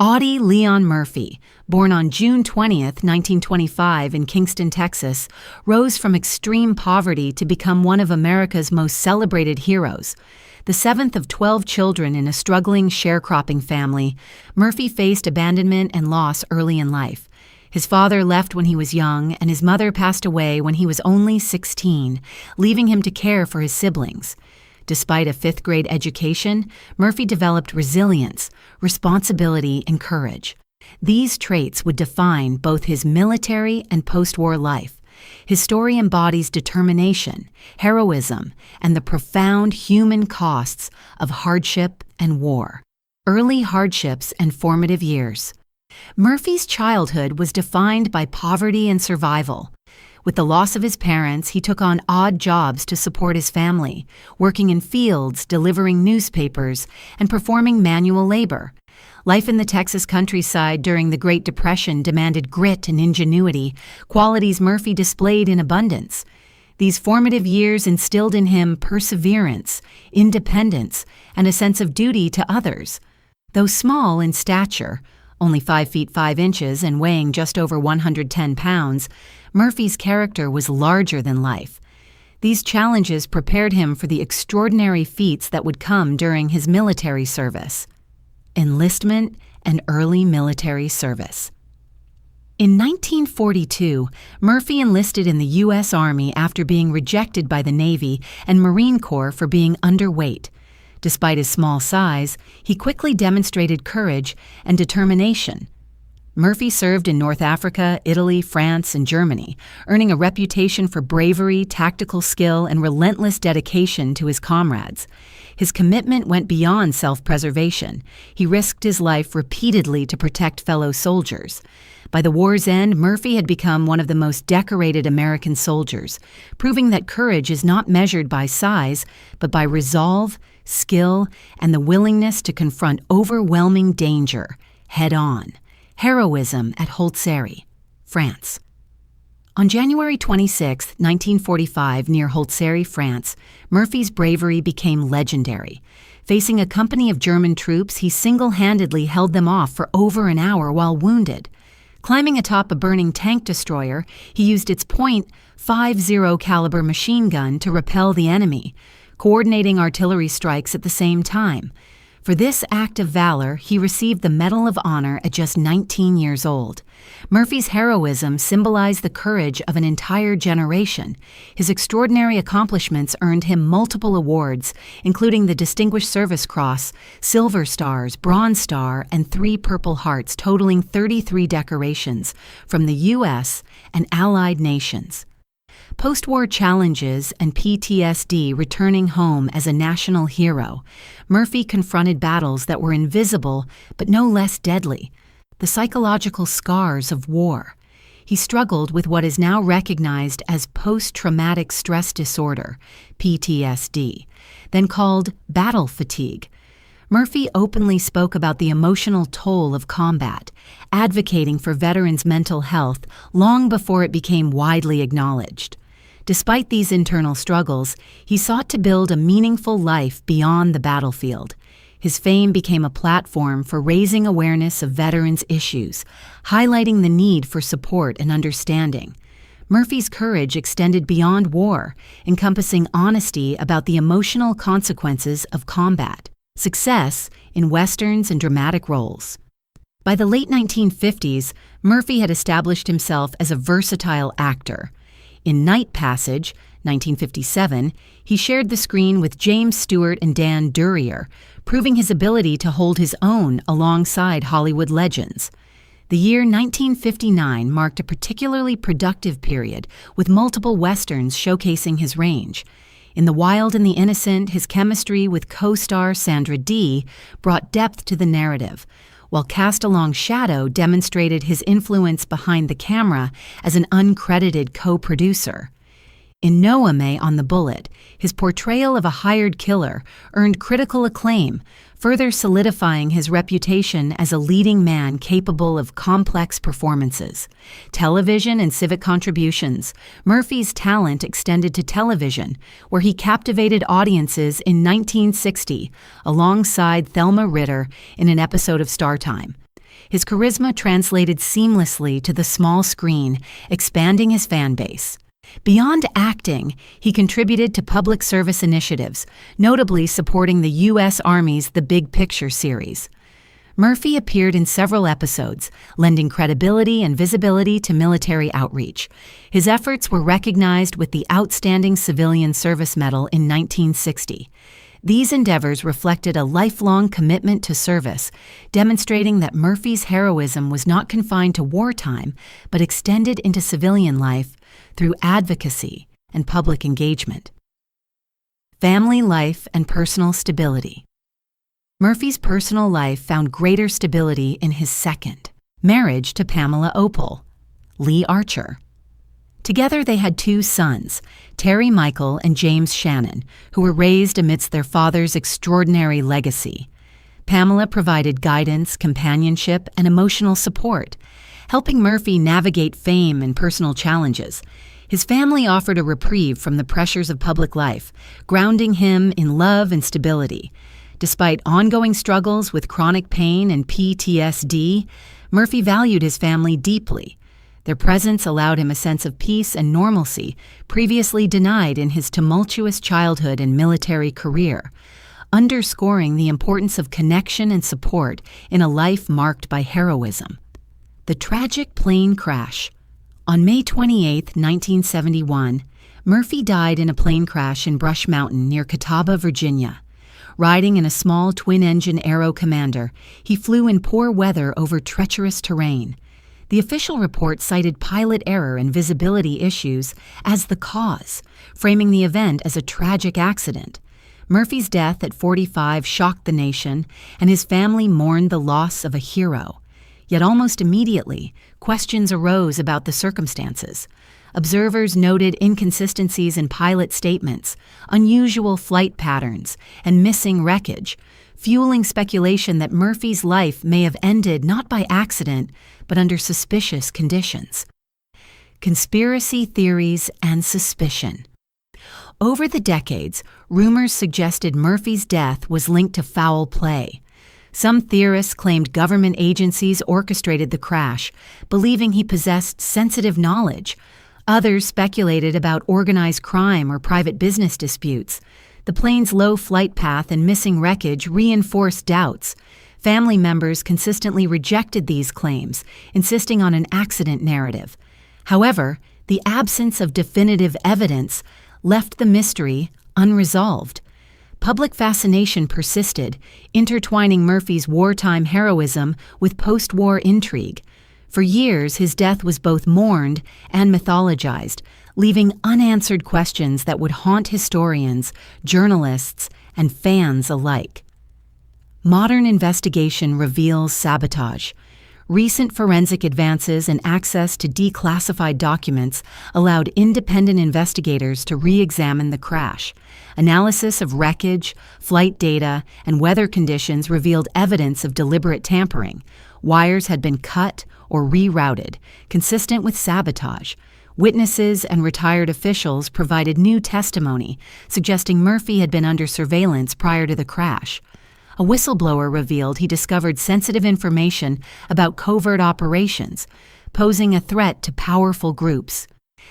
Audie Leon Murphy, born on June 20, 1925 in Kingston, Texas, rose from extreme poverty to become one of America's most celebrated heroes. The seventh of 12 children in a struggling sharecropping family, Murphy faced abandonment and loss early in life. His father left when he was young, and his mother passed away when he was only 16, leaving him to care for his siblings. Despite a fifth-grade education, Murphy developed resilience, responsibility, and courage. These traits would define both his military and post-war life. His story embodies determination, heroism, and the profound human costs of hardship and war. Early hardships and formative years. Murphy's childhood was defined by poverty and survival. With the loss of his parents, he took on odd jobs to support his family, working in fields, delivering newspapers, and performing manual labor. Life in the Texas countryside during the Great Depression demanded grit and ingenuity, qualities Murphy displayed in abundance. These formative years instilled in him perseverance, independence, and a sense of duty to others. Though small in stature, only 5 feet 5 inches and weighing just over 110 pounds, Murphy's character was larger than life. These challenges prepared him for the extraordinary feats that would come during his military service. Enlistment and early military service. In 1942, Murphy enlisted in the U.S. Army after being rejected by the Navy and Marine Corps for being underweight. Despite his small size, he quickly demonstrated courage and determination. Murphy served in North Africa, Italy, France, and Germany, earning a reputation for bravery, tactical skill, and relentless dedication to his comrades. His commitment went beyond self-preservation. He risked his life repeatedly to protect fellow soldiers. By the war's end, Murphy had become one of the most decorated American soldiers, proving that courage is not measured by size, but by resolve, skill, and the willingness to confront overwhelming danger head-on. Heroism at Holtzeri, France. On January 26, 1945, near Holtzeri, France, Murphy's bravery became legendary. Facing a company of German troops, he single-handedly held them off for over an hour while wounded. Climbing atop a burning tank destroyer, he used its .50 caliber machine gun to repel the enemy, coordinating artillery strikes at the same time. For this act of valor, he received the Medal of Honor at just 19 years old. Murphy's heroism symbolized the courage of an entire generation. His extraordinary accomplishments earned him multiple awards, including the Distinguished Service Cross, Silver Stars, Bronze Star, and 3 Purple Hearts, totaling 33 decorations from the U.S. and allied nations. Post-war challenges and PTSD returning home as a national hero, Murphy confronted battles that were invisible but no less deadly, the psychological scars of war. He struggled with what is now recognized as post-traumatic stress disorder, PTSD, then called battle fatigue. Murphy openly spoke about the emotional toll of combat, advocating for veterans' mental health long before it became widely acknowledged. Despite these internal struggles, he sought to build a meaningful life beyond the battlefield. His fame became a platform for raising awareness of veterans' issues, highlighting the need for support and understanding. Murphy's courage extended beyond war, encompassing honesty about the emotional consequences of combat, success in westerns and dramatic roles. By the late 1950s, Murphy had established himself as a versatile actor. In Night Passage, 1957, he shared the screen with James Stewart and Dan Durrier, proving his ability to hold his own alongside Hollywood legends. The year 1959 marked a particularly productive period, with multiple westerns showcasing his range. In The Wild and the Innocent, his chemistry with co-star Sandra Dee brought depth to the narrative, while Cast Along Shadow demonstrated his influence behind the camera as an uncredited co-producer. In Noah May on the Bullet, his portrayal of a hired killer earned critical acclaim, further solidifying his reputation as a leading man capable of complex performances. Television and civic contributions. Murphy's talent extended to television, where he captivated audiences in 1960, alongside Thelma Ritter in an episode of Star Time. His charisma translated seamlessly to the small screen, expanding his fan base. Beyond acting, he contributed to public service initiatives, notably supporting the U.S. Army's The Big Picture series. Murphy appeared in several episodes, lending credibility and visibility to military outreach. His efforts were recognized with the Outstanding Civilian Service Medal in 1960. These endeavors reflected a lifelong commitment to service, demonstrating that Murphy's heroism was not confined to wartime, but extended into civilian life through advocacy and public engagement. Family life and personal stability. Murphy's personal life found greater stability in his second marriage to Pamela Opal, Lee Archer. Together they had 2 sons, Terry Michael and James Shannon, who were raised amidst their father's extraordinary legacy. Pamela provided guidance, companionship, and emotional support, helping Murphy navigate fame and personal challenges. His family offered a reprieve from the pressures of public life, grounding him in love and stability. Despite ongoing struggles with chronic pain and PTSD, Murphy valued his family deeply. Their presence allowed him a sense of peace and normalcy previously denied in his tumultuous childhood and military career, underscoring the importance of connection and support in a life marked by heroism. The tragic plane crash. On May 28, 1971, Murphy died in a plane crash in Brush Mountain near Catawba, Virginia. Riding in a small twin-engine Aero Commander, he flew in poor weather over treacherous terrain. The official report cited pilot error and visibility issues as the cause, framing the event as a tragic accident. Murphy's death at 45 shocked the nation, and his family mourned the loss of a hero. Yet almost immediately, questions arose about the circumstances. Observers noted inconsistencies in pilot statements, unusual flight patterns, and missing wreckage, fueling speculation that Murphy's life may have ended not by accident, but under suspicious conditions. Conspiracy theories and suspicion. Over the decades, rumors suggested Murphy's death was linked to foul play. Some theorists claimed government agencies orchestrated the crash, believing he possessed sensitive knowledge. Others speculated about organized crime or private business disputes. The plane's low flight path and missing wreckage reinforced doubts. Family members consistently rejected these claims, insisting on an accident narrative. However, the absence of definitive evidence left the mystery unresolved. Public fascination persisted, intertwining Murphy's wartime heroism with post-war intrigue. For years, his death was both mourned and mythologized, leaving unanswered questions that would haunt historians, journalists, and fans alike. Modern investigation reveals sabotage. Recent forensic advances and access to declassified documents allowed independent investigators to re-examine the crash. Analysis of wreckage, flight data, and weather conditions revealed evidence of deliberate tampering. Wires had been cut or rerouted, consistent with sabotage. Witnesses and retired officials provided new testimony, suggesting Murphy had been under surveillance prior to the crash. A whistleblower revealed he discovered sensitive information about covert operations, posing a threat to powerful groups.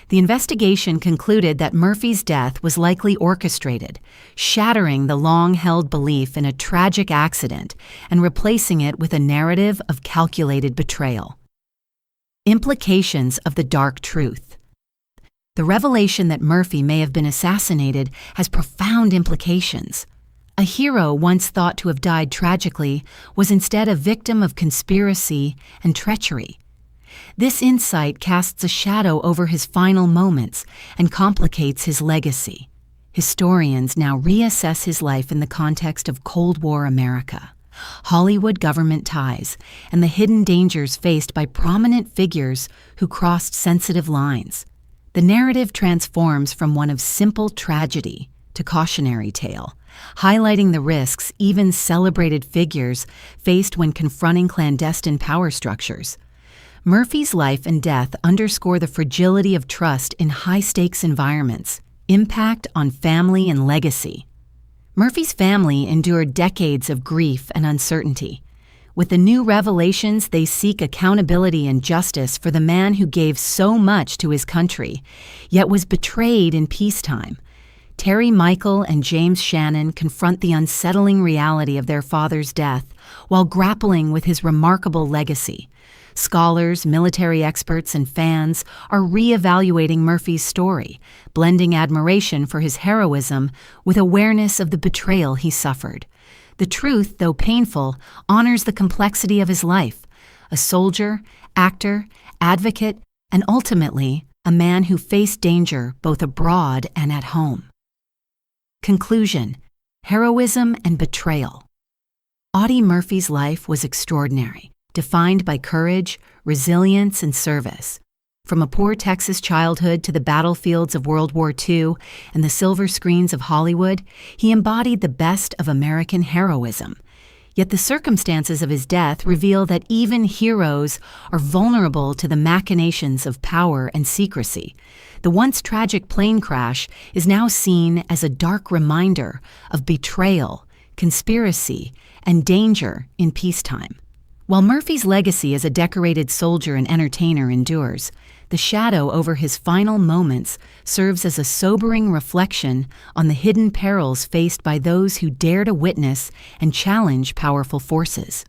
The investigation concluded that Murphy's death was likely orchestrated, shattering the long-held belief in a tragic accident and replacing it with a narrative of calculated betrayal. Implications of the dark truth. The revelation that Murphy may have been assassinated has profound implications. A hero once thought to have died tragically was instead a victim of conspiracy and treachery. This insight casts a shadow over his final moments and complicates his legacy. Historians now reassess his life in the context of Cold War America, Hollywood government ties, and the hidden dangers faced by prominent figures who crossed sensitive lines. The narrative transforms from one of simple tragedy to cautionary tale, highlighting the risks even celebrated figures faced when confronting clandestine power structures. Murphy's life and death underscore the fragility of trust in high-stakes environments, impact on family and legacy. Murphy's family endured decades of grief and uncertainty. With the new revelations, they seek accountability and justice for the man who gave so much to his country, yet was betrayed in peacetime. Terry Michael and James Shannon confront the unsettling reality of their father's death while grappling with his remarkable legacy. Scholars, military experts, and fans are re-evaluating Murphy's story, blending admiration for his heroism with awareness of the betrayal he suffered. The truth, though painful, honors the complexity of his life: a soldier, actor, advocate, and ultimately, a man who faced danger both abroad and at home. Conclusion: heroism and betrayal. Audie Murphy's life was extraordinary, defined by courage, resilience, and service. From a poor Texas childhood to the battlefields of World War II and the silver screens of Hollywood, he embodied the best of American heroism. Yet the circumstances of his death reveal that even heroes are vulnerable to the machinations of power and secrecy. The once tragic plane crash is now seen as a dark reminder of betrayal, conspiracy, and danger in peacetime. While Murphy's legacy as a decorated soldier and entertainer endures, the shadow over his final moments serves as a sobering reflection on the hidden perils faced by those who dare to witness and challenge powerful forces.